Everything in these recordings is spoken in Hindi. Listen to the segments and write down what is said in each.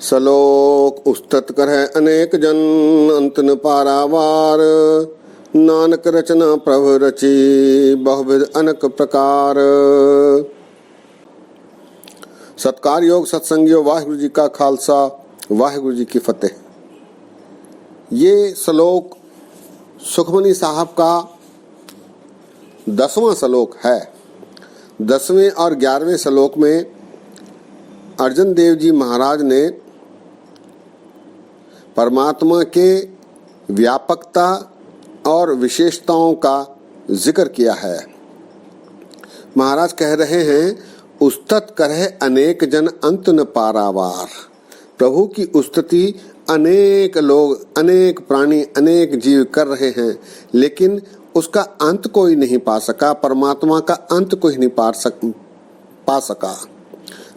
सलोक उस्तत करह अनेक जन अंत न पारावार। नानक रचना प्रभु रची बहुविध अनेक प्रकार। सत्कार योग सत्संगियों, वाहिगुरु जी का खालसा, वाहिगुरु जी की फतेह। ये श्लोक सुखमनी साहब का 10वां श्लोक है। 10वें और 11वें श्लोक में अर्जन देव जी महाराज ने परमात्मा के व्यापकता और विशेषताओं का जिक्र किया है। महाराज कह रहे हैं, उस्तत करह अनेक जन अंत न पारावार। प्रभु की उस्तति अनेक लोग, अनेक प्राणी, अनेक जीव कर रहे हैं, लेकिन उसका अंत कोई नहीं पा सका। परमात्मा का अंत कोई नहीं पा सका।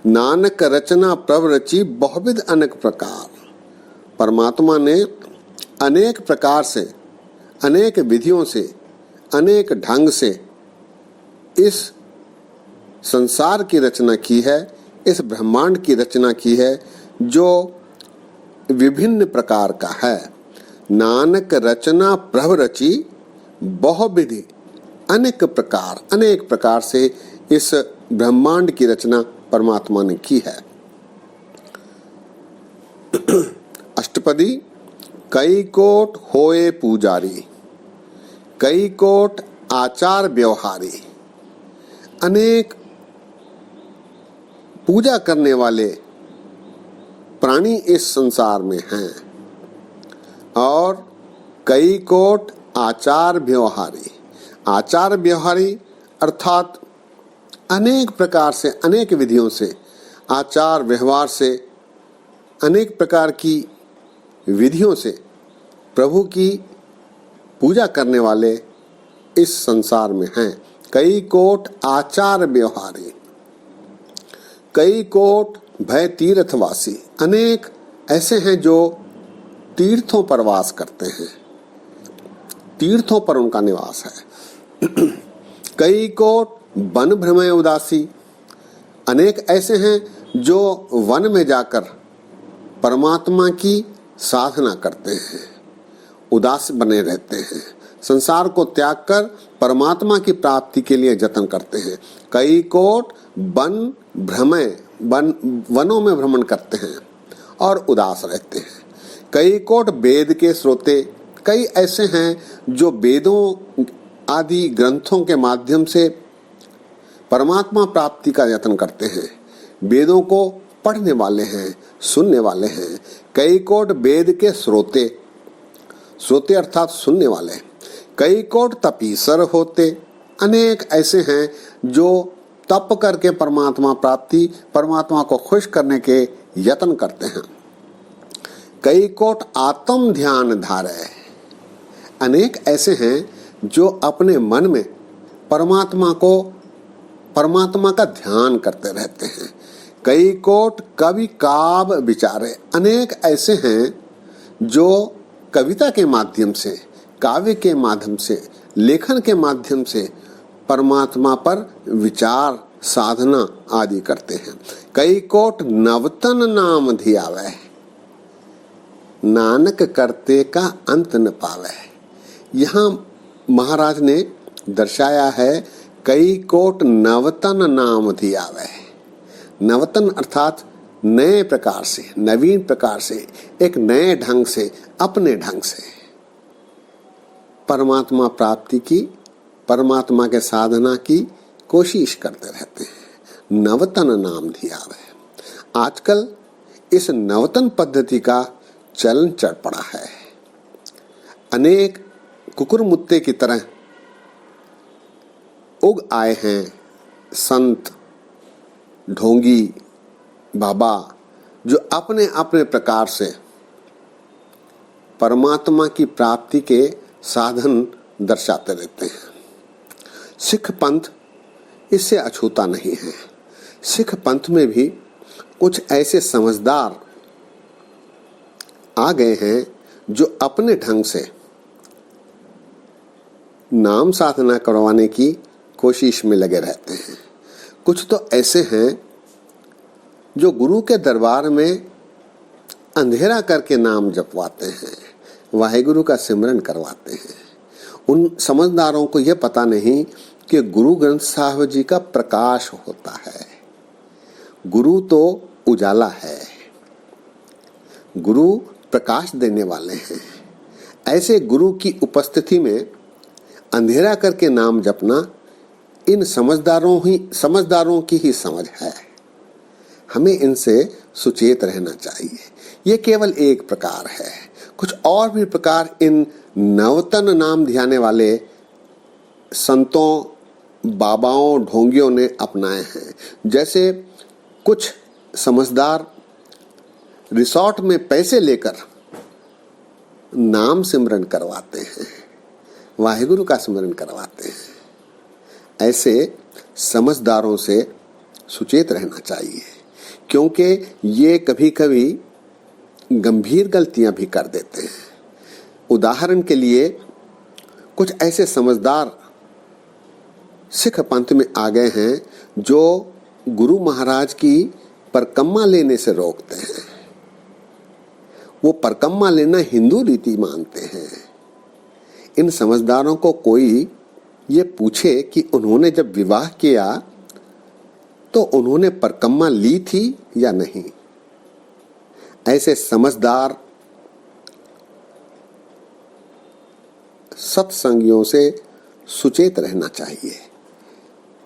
नानक रचना प्रभु रची बहुविध अनेक प्रकार। परमात्मा ने अनेक प्रकार से, अनेक विधियों से, अनेक ढंग से इस संसार की रचना की है, इस ब्रह्मांड की रचना की है, जो विभिन्न प्रकार का है। नानक रचना प्रभु रची बहुविधि अनेक प्रकार, अनेक प्रकार से इस ब्रह्मांड की रचना परमात्मा ने की है। अष्टपदी। कई कोट होए पुजारी, कई कोट आचार व्यवहारी। अनेक पूजा करने वाले प्राणी इस संसार में हैं और कई कोट आचार व्यवहारी। आचार व्यवहारी अर्थात अनेक प्रकार से, अनेक विधियों से, आचार व्यवहार से, अनेक प्रकार की विधियों से प्रभु की पूजा करने वाले इस संसार में हैं। कई कोट आचार व्यवहारी, कई कोट भय तीर्थवासी। अनेक ऐसे हैं जो तीर्थों पर वास करते हैं, तीर्थों पर उनका निवास है। कई कोट वन भ्रमय उदासी। अनेक ऐसे हैं जो वन में जाकर परमात्मा की साधना करते हैं, उदास बने रहते हैं, संसार को त्याग कर परमात्मा की प्राप्ति के लिए जतन करते हैं। कई कोट वन भ्रमय, वनों में भ्रमण करते हैं और उदास रहते हैं। कई कोट वेद के श्रोते। कई ऐसे हैं जो वेदों आदि ग्रंथों के माध्यम से परमात्मा प्राप्ति का यत्न करते हैं, वेदों को पढ़ने वाले हैं, सुनने वाले हैं। कई कोट वेद के श्रोते, श्रोते अर्थात सुनने वाले। कई कोट तपीसर होते। अनेक ऐसे हैं जो तप करके परमात्मा प्राप्ति, परमात्मा को खुश करने के यत्न करते हैं। कई कोट आत्म ध्यान धारय। अनेक ऐसे हैं जो अपने मन में परमात्मा का ध्यान करते रहते हैं। कई कोट कवि काव्य विचारे। अनेक ऐसे हैं जो कविता के माध्यम से, काव्य के माध्यम से, लेखन के माध्यम से परमात्मा पर विचार, साधना आदि करते हैं। कई कोट नवतन नाम धियावै, नानक करते का अंत न पावै। यहाँ महाराज ने दर्शाया है, कई कोट नवतन नाम धियावै। नवतन अर्थात नए प्रकार से, नवीन प्रकार से, एक नए ढंग से, अपने ढंग से परमात्मा प्राप्ति की, परमात्मा के साधना की कोशिश करते रहते हैं। नवतन नाम धियावै। आजकल इस नवतन पद्धति का चलन चढ़ पड़ा है। अनेक कुकुरमुत्ते की तरह उग आए हैं संत, ढोंगी, बाबा, जो अपने अपने प्रकार से परमात्मा की प्राप्ति के साधन दर्शाते रहते हैं। सिख पंथ इससे अछूता नहीं है। सिख पंथ में भी कुछ ऐसे समझदार आ गए हैं जो अपने ढंग से नाम साधना करवाने की कोशिश में लगे रहते हैं। कुछ तो ऐसे हैं जो गुरु के दरबार में अंधेरा करके नाम जपवाते हैं, वाहेगुरु का सिमरन करवाते हैं। उन समझदारों को यह पता नहीं कि गुरु ग्रंथ साहिब जी का प्रकाश होता है। गुरु तो उजाला है, गुरु प्रकाश देने वाले हैं। ऐसे गुरु की उपस्थिति में अंधेरा करके नाम जपना इन समझदारों की ही समझ है। हमें इनसे सुचेत रहना चाहिए। ये केवल एक प्रकार है, कुछ और भी प्रकार इन नवतन नाम ध्याने वाले संतों, बाबाओं, ढोंगियों ने अपनाए हैं। जैसे कुछ समझदार रिसोर्ट में पैसे लेकर नाम सिमरन करवाते हैं, वाहेगुरु का सिमरन करवाते हैं। ऐसे समझदारों से सुचेत रहना चाहिए, क्योंकि ये कभी कभी गंभीर गलतियां भी कर देते हैं। उदाहरण के लिए कुछ ऐसे समझदार सिख पंथ में आ गए हैं जो गुरु महाराज की परकम्मा लेने से रोकते हैं। वो परकम्मा लेना हिंदू रीति मानते हैं। इन समझदारों को कोई ये पूछे कि उन्होंने जब विवाह किया तो उन्होंने परकम्मा ली थी या नहीं। ऐसे समझदार सत्संगियों से सुचेत रहना चाहिए।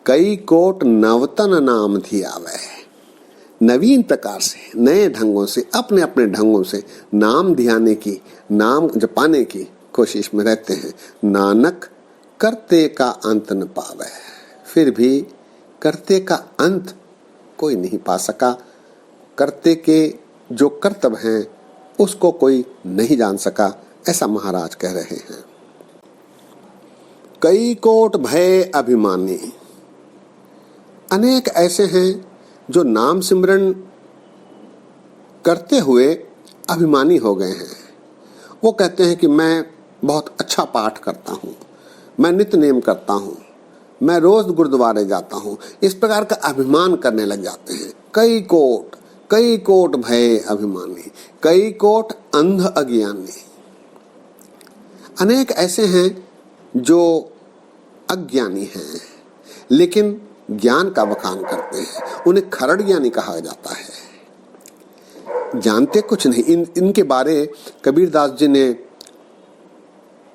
कई कोट नवतन नाम धियावै, नवीन प्रकार से, नए ढंगों से, अपने अपने ढंगों से नाम ध्याने की, नाम जपाने की कोशिश में रहते हैं। नानक करते का अंत न पावे, फिर भी करते का अंत कोई नहीं पा सका। करते के जो कर्तव्य हैं उसको कोई नहीं जान सका, ऐसा महाराज कह रहे हैं। कई कोट भय अभिमानी, अनेक ऐसे हैं जो नाम सिमरन करते हुए अभिमानी हो गए हैं। वो कहते हैं कि मैं बहुत अच्छा पाठ करता हूँ, मैं नित्य नेम करता हूँ, मैं रोज गुरुद्वारे जाता हूँ। इस प्रकार का अभिमान करने लग जाते हैं। कई कोट भय अभिमानी, कई कोट अंध अज्ञानी। अनेक ऐसे हैं जो अज्ञानी हैं लेकिन ज्ञान का बखान करते हैं। उन्हें खरड़ ज्ञानी कहा जाता है, जानते कुछ नहीं। इनके बारे कबीरदास जी ने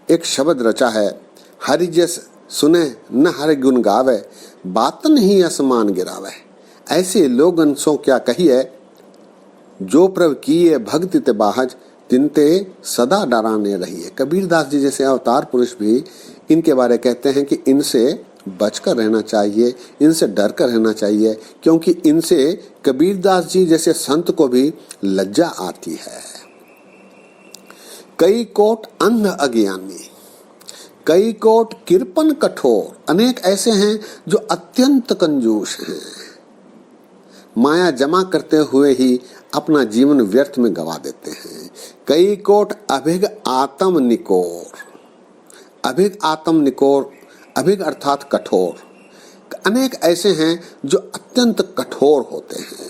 एक शब्द रचा है, हरि जस सुने न हरि गुण गावे, बात नहीं असमान गिरावे। ऐसे लोगन सो क्या कहिए, जो प्रभु किए भक्ति ते बाहज, तिनते सदा डराने रहिए। कबीरदास जी जैसे अवतार पुरुष भी इनके बारे कहते हैं कि इनसे बचकर रहना चाहिए, इनसे डर कर रहना चाहिए, क्योंकि इनसे कबीरदास जी जैसे संत को भी लज्जा आती है। कई कोट अंध अज्ञानी, कई कोट कृपण कठोर। अनेक ऐसे हैं जो अत्यंत कंजूस हैं, माया जमा करते हुए ही अपना जीवन व्यर्थ में गवा देते हैं। कई कोट अभिग आत्म निकोर, अभिग आत्म निकोर, अभिग अर्थात कठोर। अनेक ऐसे हैं जो अत्यंत कठोर होते हैं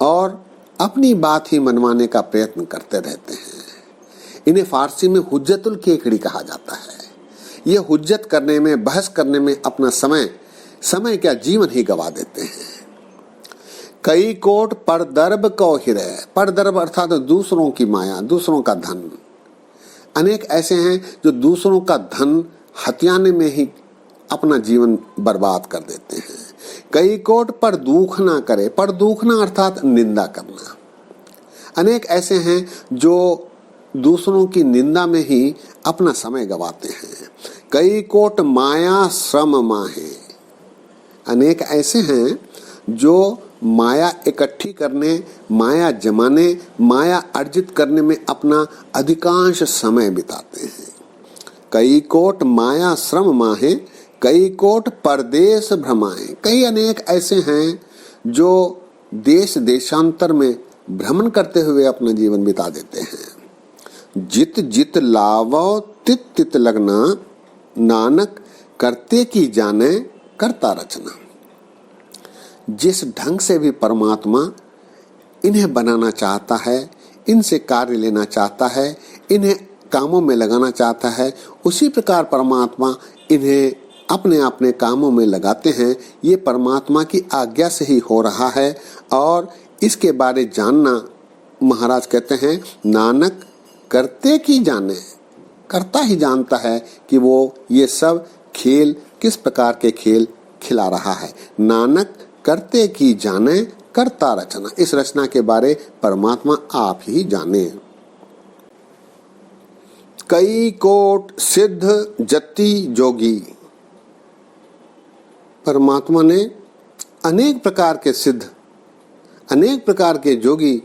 और अपनी बात ही मनवाने का प्रयत्न करते रहते हैं। इन्हें फारसी में हुज्जतुल केकड़ी कहा जाता है। ये हुज्जत करने में, बहस करने में अपना समय क्या जीवन ही गवा देते हैं। कई कोट परदर्भ को हिरय, परदर्भ अर्थात दूसरों की माया, दूसरों का धन। अनेक ऐसे हैं जो दूसरों का धन हथियाने में ही अपना जीवन बर्बाद कर देते हैं। कई कोट पर दुख ना करे, पर दुखना अर्थात निंदा करना। अनेक ऐसे हैं जो दूसरों की निंदा में ही अपना समय गवाते हैं। कई कोट माया श्रम माहे, अनेक ऐसे हैं जो माया इकट्ठी करने, माया जमाने, माया अर्जित करने में अपना अधिकांश समय बिताते हैं। कई कोट माया श्रम माहे, कई कोट परदेश भ्रमाए। कई अनेक ऐसे हैं जो देश देशांतर में भ्रमण करते हुए अपना जीवन बिता देते हैं। जित जित लावो तित तित लगना, नानक करते की जाने करता रचना। जिस ढंग से भी परमात्मा इन्हें बनाना चाहता है, इनसे कार्य लेना चाहता है, इन्हें कामों में लगाना चाहता है। उसी प्रकार परमात्मा इन्हें अपने अपने कामों में लगाते हैं। ये परमात्मा की आज्ञा से ही हो रहा है और इसके बारे जानना, महाराज कहते हैं, नानक करते की जाने, करता ही जानता है कि वो ये सब खेल किस प्रकार के खेल खिला रहा है। नानक करते की जाने करता रचना, इस रचना के बारे परमात्मा आप ही जाने। कई कोट सिद्ध जति जोगी, परमात्मा ने अनेक प्रकार के सिद्ध, अनेक प्रकार के जोगी,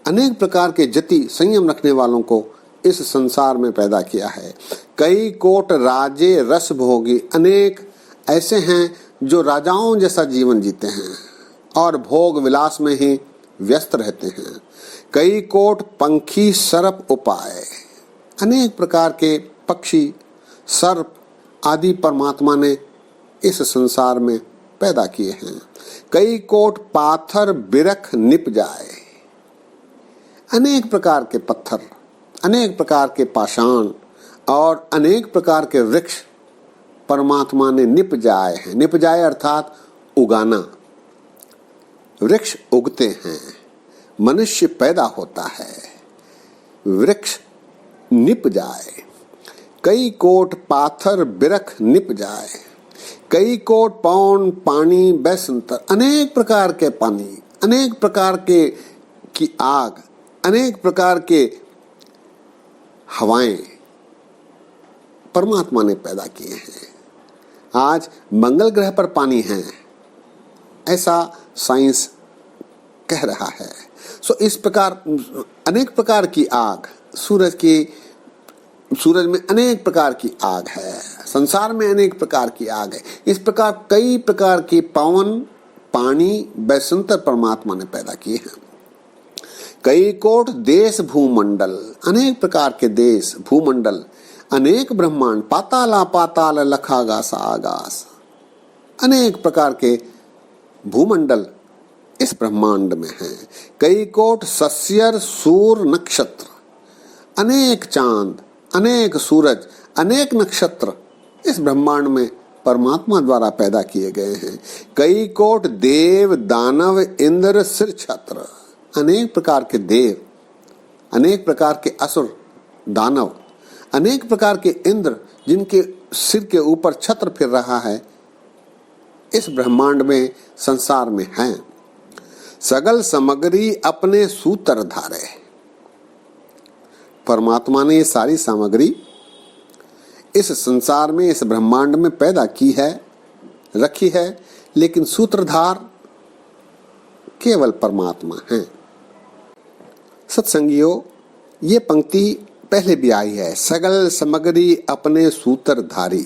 अनेक प्रकार के जति संयम रखने वालों को इस संसार में पैदा किया है। कई कोट राजे रस भोगी, अनेक ऐसे हैं जो राजाओं जैसा जीवन जीते हैं और भोग विलास में ही व्यस्त रहते हैं। कई कोट पंखी सर्प उपाय, अनेक प्रकार के पक्षी, सर्प आदि परमात्मा ने इस संसार में पैदा किए हैं। कई कोट पाथर बिरख निप जाए, अनेक प्रकार के पत्थर, अनेक प्रकार के पाषाण और अनेक प्रकार के वृक्ष परमात्मा ने निप जाए हैं। निप जाए अर्थात उगाना, वृक्ष उगते हैं, मनुष्य पैदा होता है, वृक्ष निप जाए। कई कोट पाथर बिरख निप जाए, कई कोट पौन पानी बैसंतर, अनेक प्रकार के पानी, अनेक प्रकार के की आग, अनेक प्रकार के हवाएं परमात्मा ने पैदा किए हैं। आज मंगल ग्रह पर पानी है, ऐसा साइंस कह रहा है। सो इस प्रकार अनेक प्रकार की आग, सूरज में अनेक प्रकार की आग है, संसार में अनेक प्रकार की आग है। इस प्रकार कई प्रकार के पवन, पानी, बैसंतर परमात्मा ने पैदा किए हैं। कई कोट देश भूमंडल, अनेक प्रकार के देश, भूमंडल, अनेक ब्रह्मांड, पाताला पाताल लखागास आगास, अनेक प्रकार के भूमंडल इस ब्रह्मांड में हैं। कई कोट सस्यर सूर नक्षत्र, अनेक चांद, अनेक सूरज, अनेक नक्षत्र इस ब्रह्मांड में परमात्मा द्वारा पैदा किए गए हैं। कई कोट देव दानव इंद्र सिर छत्र, अनेक प्रकार के देव, अनेक प्रकार के असुर दानव, अनेक प्रकार के इंद्र जिनके सिर के ऊपर छत्र फिर रहा है, इस ब्रह्मांड में, संसार में हैं। सगल सामग्री अपने सूत्र धारे, परमात्मा ने ये सारी सामग्री इस संसार में, इस ब्रह्मांड में पैदा की है, रखी है, लेकिन सूत्रधार केवल परमात्मा है। सत्संगियों, ये पंक्ति पहले भी आई है, सगल सामग्री अपने सूत्रधारी।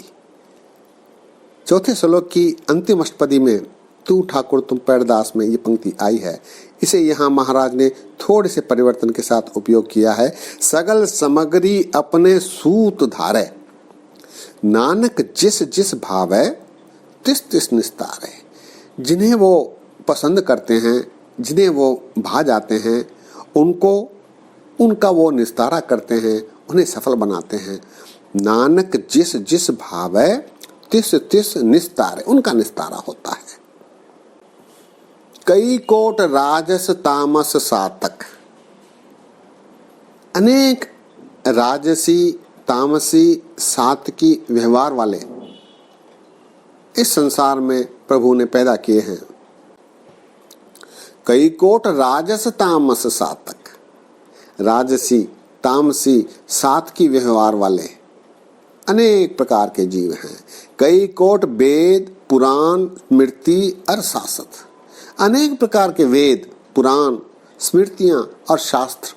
चौथे श्लोक की अंतिम अष्टपदी में तू ठाकुर तुम पैरदास में ये पंक्ति आई है। इसे यहाँ महाराज ने थोड़े से परिवर्तन के साथ उपयोग किया है। सगल सामग्री अपने सूत धारे, नानक जिस जिस भावै तिस तिस निस्तारे। जिन्हें वो पसंद करते हैं, जिन्हें वो भा जाते हैं, उनको उनका वो निस्तारा करते हैं, उन्हें सफल बनाते हैं। नानक जिस जिस भावै तिस तिस निस्तारे, उनका निस्तारा होता है। कई कोट राजस तामस सातक, अनेक राजसी तामसी सात्विकी व्यवहार वाले इस संसार में प्रभु ने पैदा किए हैं। कई कोट राजस तामस सातक, राजसी तामसी सात्विकी व्यवहार वाले अनेक प्रकार के जीव हैं। कई कोट वेद पुराण स्मृति और शास्त्र, अनेक प्रकार के वेद पुराण स्मृतियां और शास्त्र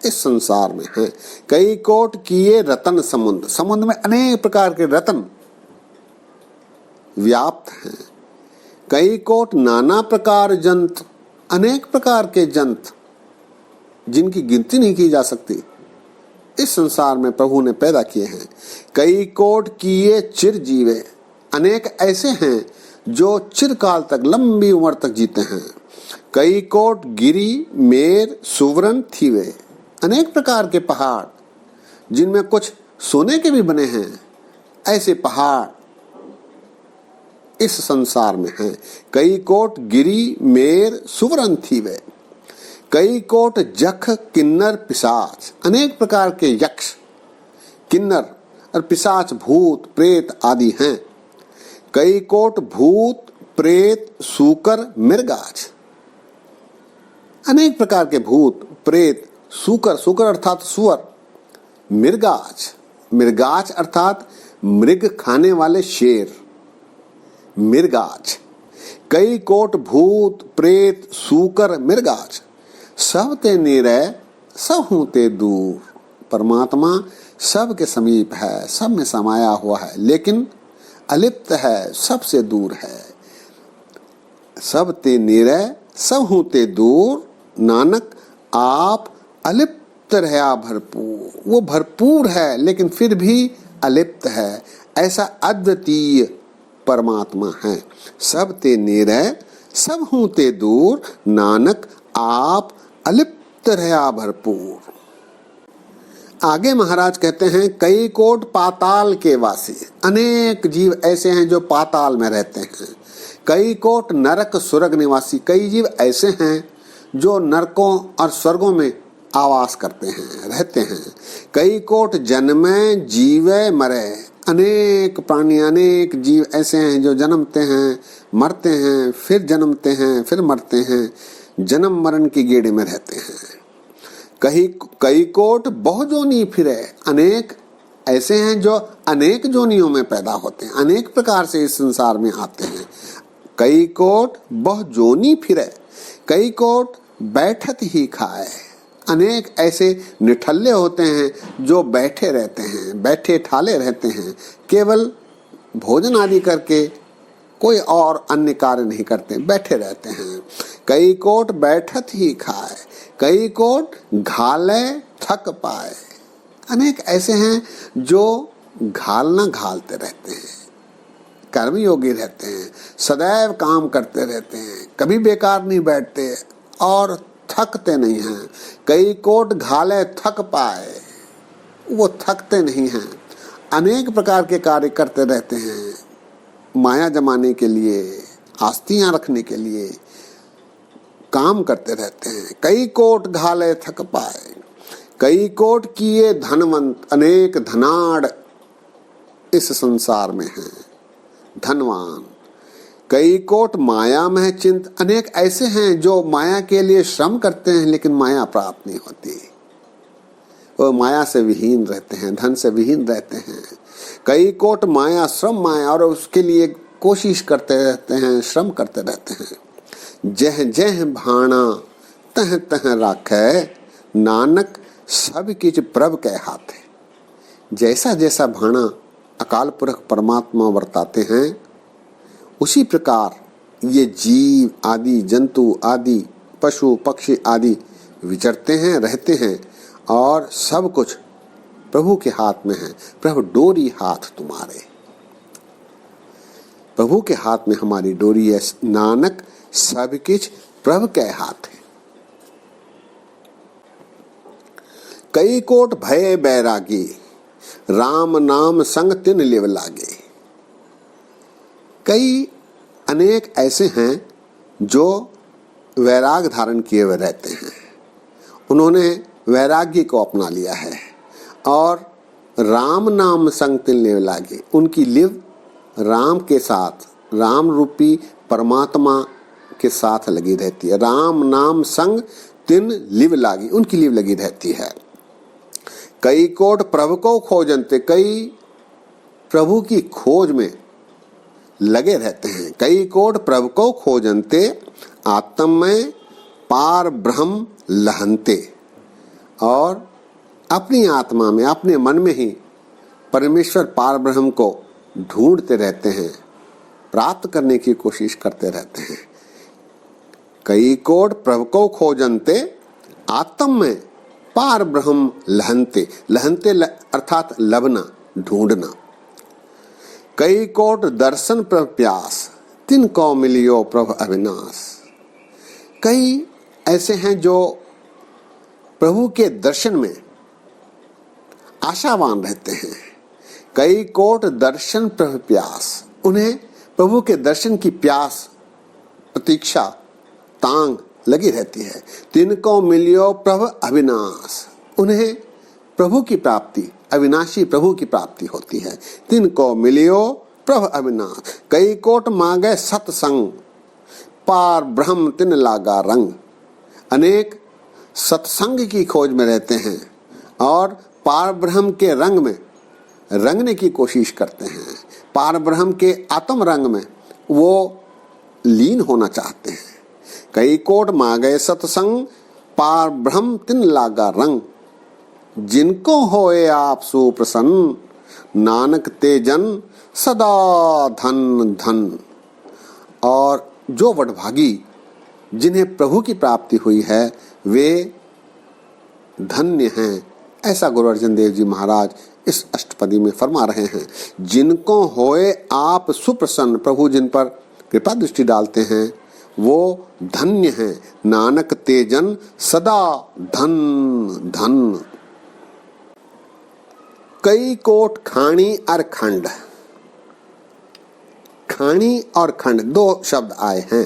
इस संसार में हैं। कई कोट किए रतन समुद्र, समुद्र में अनेक प्रकार के रतन व्याप्त हैं। कई कोट नाना प्रकार जंत, अनेक प्रकार के जंत जिनकी गिनती नहीं की जा सकती इस संसार में प्रभु ने पैदा किए हैं। कई कोट किए चिर जीवे, अनेक ऐसे हैं जो चिरकाल तक, लंबी उम्र तक जीते हैं। कई कोट गिरी मेर सुवरन थीवे। अनेक प्रकार के पहाड़ जिनमें कुछ सोने के भी बने हैं, ऐसे पहाड़ इस संसार में हैं। कई कोट गिरी मेर सुवरन थीवे। कई कोट जख किन्नर पिशाच। अनेक प्रकार के यक्ष, किन्नर और पिशाच, भूत प्रेत आदि हैं। कई कोट भूत प्रेत सूकर मृगाच। अनेक प्रकार के भूत प्रेत, सूकर, सूकर अर्थात सुअर, मृगाच, मृगाच अर्थात मृग खाने वाले शेर, मृगाच। कई कोट भूत प्रेत सूकर मृगाच। सब ते निरय सब हूं ते दूर। परमात्मा सब के समीप है, सब में समाया हुआ है, लेकिन अलिप्त है, सबसे दूर है। सब ते निरय सब हूं ते दूर, नानक आप अलिप्त रहा भरपूर। वो भरपूर है लेकिन फिर भी अलिप्त है, ऐसा अद्वितीय परमात्मा है। सब ते निरय सब हूं ते दूर, नानक आप अलिप्त रहा भरपूर। आगे महाराज कहते हैं, कई कोट पाताल के वासी। अनेक जीव ऐसे हैं जो पाताल में रहते हैं। कई कोट नरक स्वर्ग निवासी। कई जीव ऐसे हैं जो नरकों और स्वर्गों में आवास करते हैं, रहते हैं। कई कोट जन्मे जीवे मरे। अनेक प्राणी, अनेक जीव ऐसे हैं जो जन्मते हैं, मरते हैं, फिर जन्मते हैं, फिर मरते हैं, जन्म मरण की गेड़े में रहते हैं। कई कोट बहुजोनी फिरे। अनेक ऐसे हैं जो अनेक जोनियों में पैदा होते हैं, अनेक प्रकार से इस संसार में आते हैं। कई कोट बहुजोनी फिरे। कई कोट बैठत ही खाए। अनेक ऐसे निठल्ले होते हैं जो बैठे रहते हैं, बैठे ठाले रहते हैं, केवल भोजन आदि करके कोई और अन्य कार्य नहीं करते, बैठे रहते हैं। कई कोट बैठत ही खाए। कई कोट घाले थक पाए। अनेक ऐसे हैं जो घालना घालते रहते हैं, कर्मयोगी रहते हैं, सदैव काम करते रहते हैं, कभी बेकार नहीं बैठते और थकते नहीं हैं। कई कोट घाले थक पाए, वो थकते नहीं हैं, अनेक प्रकार के कार्य करते रहते हैं, माया जमाने के लिए, आस्तियां रखने के लिए काम करते रहते हैं। कई कोट घाले थक पाए। कई कोट किए धनवंत। अनेक धनाढ़ इस संसार में हैं, धनवान। कई कोट माया में चिंत। अनेक ऐसे हैं जो माया के लिए श्रम करते हैं लेकिन माया प्राप्त नहीं होती, वो माया से विहीन रहते हैं, धन से विहीन रहते हैं। कई कोट माया श्रम माया, और उसके लिए कोशिश करते रहते हैं, श्रम करते रहते हैं। जह जह भाणा तह तह राखे, नानक सब किछ प्रभ के हाथ है। जैसा जैसा भाणा अकाल पुरख परमात्मा वर्ताते हैं, उसी प्रकार ये जीव आदि, जंतु आदि, पशु पक्षी आदि विचरते हैं, रहते हैं, और सब कुछ प्रभु के हाथ में है। प्रभु डोरी हाथ तुम्हारे, प्रभु के हाथ में हमारी डोरी है। नानक सब किछ प्रभु के हाथ है। कई कोट भय बैरागी, राम नाम संग तिन लिव लागे। कई अनेक ऐसे हैं जो वैराग धारण किए हुए रहते हैं, उन्होंने वैराग्य को अपना लिया है, और राम नाम संग तिन लिव लागे। उनकी लिव राम के साथ, राम रूपी परमात्मा के साथ लगी रहती है। राम नाम संग तिन लिव लागी, उनकी लिव लगी रहती है। कई कोट प्रभु को खोजनते। कई प्रभु की खोज में लगे रहते हैं। कई कोट प्रभु को खोजनते, आत्म में पार ब्रह्म लहनते। और अपनी आत्मा में, अपने मन में ही परमेश्वर पार ब्रह्म को ढूंढते रहते हैं, प्राप्त करने की कोशिश करते रहते हैं। कई कोट प्रभु को खोजनते, आत्म में पार ब्रह्म लहनते। लहनते अर्थात लबना, ढूंढना। कई कोट दर्शन प्रभु प्यास, तिन को मिलियो प्रभु अविनाश। कई ऐसे हैं जो प्रभु के दर्शन में आशावान रहते हैं। कई कोट दर्शन प्रभु प्यास, उन्हें प्रभु के दर्शन की प्यास, प्रतीक्षा, तांग लगी रहती है। तिनको मिलियो प्रभु अविनाश, उन्हें प्रभु की प्राप्ति, अविनाशी प्रभु की प्राप्ति होती है। तिनको मिलियो प्रभु अविनाश, कई कोट मांगे सत्संग, पार ब्रह्म तिन लागा रंग। अनेक सत्संग की खोज में रहते हैं और पार ब्रह्म के रंग में रंगने की कोशिश करते हैं। पार ब्रह्म के आत्म रंग में वो लीन होना चाहते हैं। कई कोट मांगे सत्संग, पार ब्रह्म तिन लागा रंग। जिनको होए आप सुप्रसन्न, नानक ते जन सदा धन धन। और जो वडभागी जिन्हें प्रभु की प्राप्ति हुई है वे धन्य हैं, ऐसा गुरु अर्जन देव जी महाराज इस अष्टपदी में फरमा रहे हैं। जिनको होए आप सुप्रसन्न, प्रभु जिन पर कृपा दृष्टि डालते हैं वो धन्य हैं। नानक ते जन सदा धन धन। कई कोट खाणी और खंड। खाणी और खंड दो शब्द आए हैं।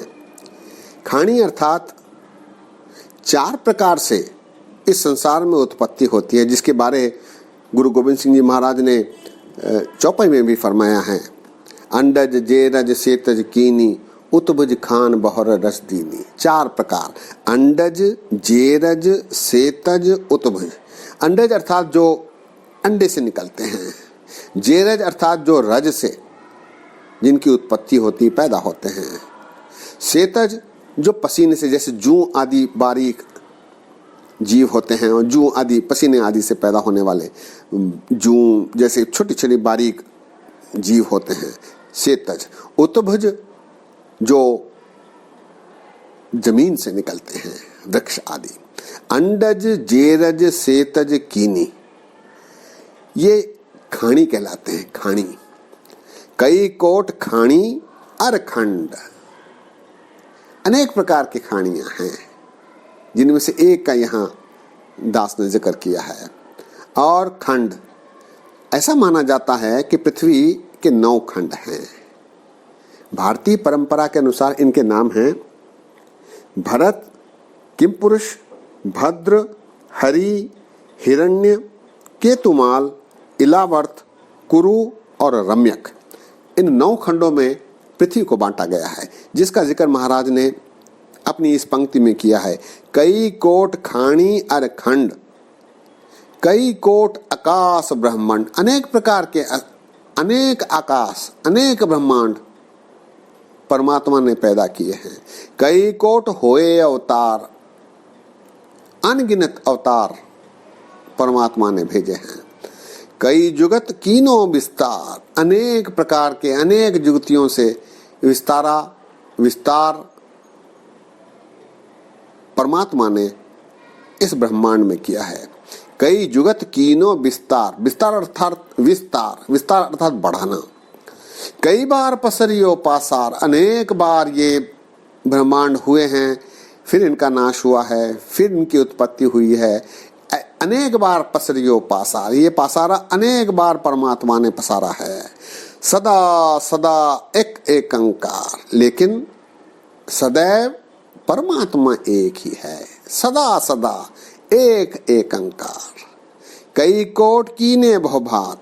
खाणी अर्थात 4 प्रकार से इस संसार में उत्पत्ति होती है, जिसके बारे गुरु गोविंद सिंह जी महाराज ने चौपाई में भी फरमाया है। अंडज जेरज सेतज कीनी, उत्भुज खान बहुर रस दीनी। 4 प्रकार, अंडज जेरज सेतज उत्भुज। अंडज अर्थात जो अंडे से निकलते हैं, जेरज अर्थात जो रज से जिनकी उत्पत्ति होती, पैदा होते हैं, सेतज जो पसीने से, जैसे जूं आदि बारीक जीव होते हैं और जूं आदि पसीने आदि से पैदा होने वाले जूं जैसे छोटी छोटी बारीक जीव होते हैं, सेतज। उत्भुज जो जमीन से निकलते हैं, वृक्ष आदि। अंडज जेरज सेतज कीनी, ये खाणी कहलाते हैं, खाणी। कई कोट खाणी और खंड, अनेक प्रकार की खाणियां हैं, जिनमें से एक का यहाँ दास ने जिक्र किया है। और खंड, ऐसा माना जाता है कि पृथ्वी के 9 खंड हैं। भारतीय परंपरा के अनुसार इनके नाम हैं भरत, किमपुरुष, भद्र, हरि, हिरण्य, केतुमाल, इलावर्त, कुरु और रम्यक। इन 9 खंडों में पृथ्वी को बांटा गया है, जिसका जिक्र महाराज ने अपनी इस पंक्ति में किया है। कई कोट खाणी और खंड, कई कोट आकाश ब्रह्मांड। अनेक प्रकार के अनेक आकाश, अनेक ब्रह्मांड परमात्मा ने पैदा किए हैं। कई कोट होए अवतार, अनगिनत अवतार परमात्मा ने भेजे हैं। कई जुगत कीनो विस्तार, अनेक प्रकार के अनेक जुगतियों से विस्तार परमात्मा ने इस ब्रह्मांड में किया है। कई जुगत कीनो विस्तार, विस्तार अर्थात विस्तार, विस्तार अर्थात बढ़ाना। कई बार पसरियो पासार, अनेक बार ये ब्रह्मांड हुए हैं, फिर इनका नाश हुआ है, फिर इनकी उत्पत्ति हुई है। अनेक बार पसरियो पासार, ये पासारा अनेक बार परमात्मा ने पसारा है। सदा सदा एक एकंकार, लेकिन सदैव परमात्मा एक ही है, सदा सदा एक एकंकार। कई कोट कीने बहुभात,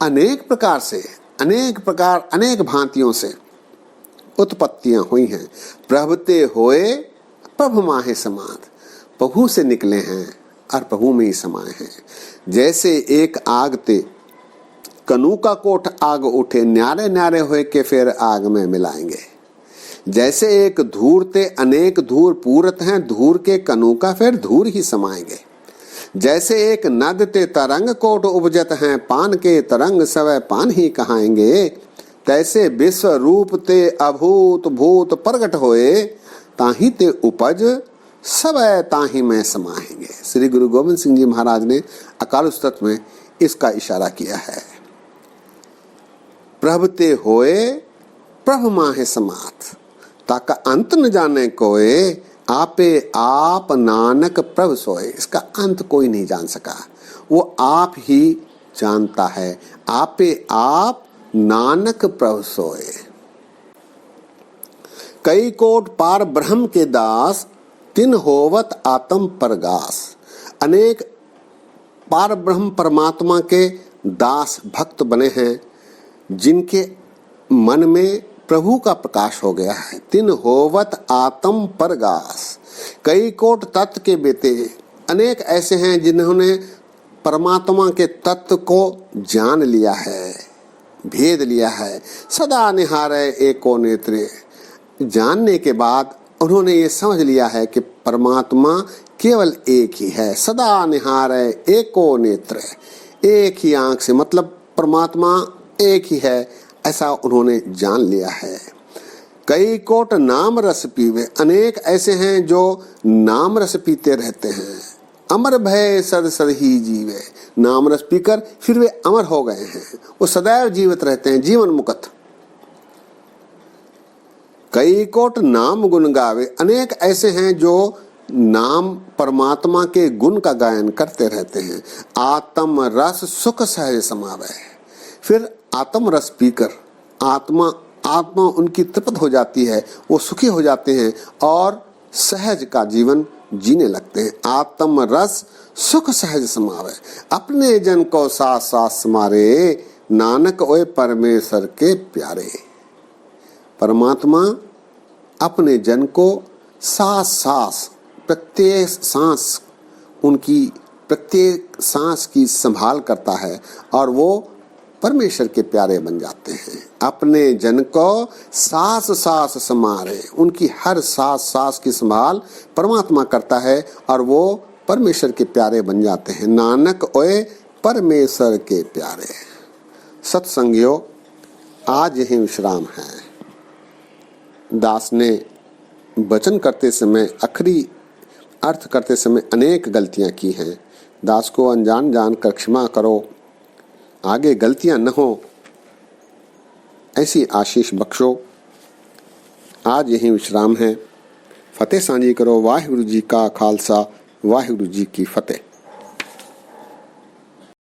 अनेक प्रकार से, अनेक भांतियों से उत्पत्तियां हुई हैं। प्रभुते होए प्रभु माहे समात, प्रभु से निकले हैं और प्रभु में ही समाये हैं। जैसे एक आग ते कनू का कोट आग उठे, न्यारे न्यारे होए के फिर आग में मिलाएंगे। जैसे एक धूर ते अनेक धूर पूरत हैं, धूर के कनू का फिर धूर ही समाएंगे। जैसे एक नद ते तरंग कोट उपजत हैं, पान के तरंग सवै पान ही कहाएंगे। तैसे विश्व रूप ते अभूत भूत प्रगट होए, ताही ते उपज सवै ताही में समाएंगे। श्री गुरु गोविंद सिंह जी महाराज ने अकाल उस्तत में इसका इशारा किया है। प्रभुते होए प्रभु माहे समात, ताका अंत न जाने कोए, आपे आप नानक प्रभु सोए। इसका अंत कोई नहीं जान सका, वो आप ही जानता है। आपे आप नानक प्रभु सोए। कई कोट पार ब्रह्म के दास, तिन होवत आत्म परगास। अनेक पार ब्रह्म परमात्मा के दास भक्त बने हैं, जिनके मन में प्रभु का प्रकाश हो गया है। तिन होवत आत्म परगास। कई कोट तत्व के बेटे, अनेक ऐसे हैं जिन्होंने परमात्मा के तत्व को जान लिया है, भेद लिया है। सदा निहारे एको नेत्रे। जानने के बाद उन्होंने ये समझ लिया है कि परमात्मा केवल एक ही है। सदा निहारे एको नेत्र, एक ही आंख से, मतलब परमात्मा एक ही है, ऐसा उन्होंने जान लिया है। कई कोट नाम रस पीवे। अनेक ऐसे हैं जो नाम रस पीते रहते हैं। अमर भय सद सद ही जीवे। नाम रस पीकर फिर वे अमर हो गए हैं, वो सदैव जीवित रहते हैं, जीवन मुक्त। कई कोट नाम गुण गावे। अनेक ऐसे हैं जो नाम परमात्मा के गुण का गायन करते रहते हैं। आत्म रस सुख सहज समावे। फिर आत्म रस पीकर आत्मा उनकी तृप्त हो जाती है, वो सुखी हो जाते हैं और सहज का जीवन जीने लगते हैं। आत्म रस सुख सहज समावे। अपने जन को सास सास समारे, नानक ओए परमेश्वर के प्यारे। परमात्मा अपने जन को सास सास, प्रत्येक सांस, उनकी प्रत्येक सांस की संभाल करता है और वो परमेश्वर के प्यारे बन जाते हैं। अपने जन को सास सास समारे। उनकी हर सास सास की संभाल परमात्मा करता है और वो परमेश्वर के प्यारे बन जाते हैं। नानक ओए परमेश्वर के प्यारे। सत्संगियों, आज यही विश्राम है। दास ने वचन करते समय, आखिरी अर्थ करते समय अनेक गलतियां की हैं। दास को अनजान जानकर क्षमा करो, आगे गलतियां न हो ऐसी आशीष बख्शो। आज यही विश्राम है। फतेह सांझी करो। वाहिगुरु जी का खालसा, वाहिगुरु जी की फतेह।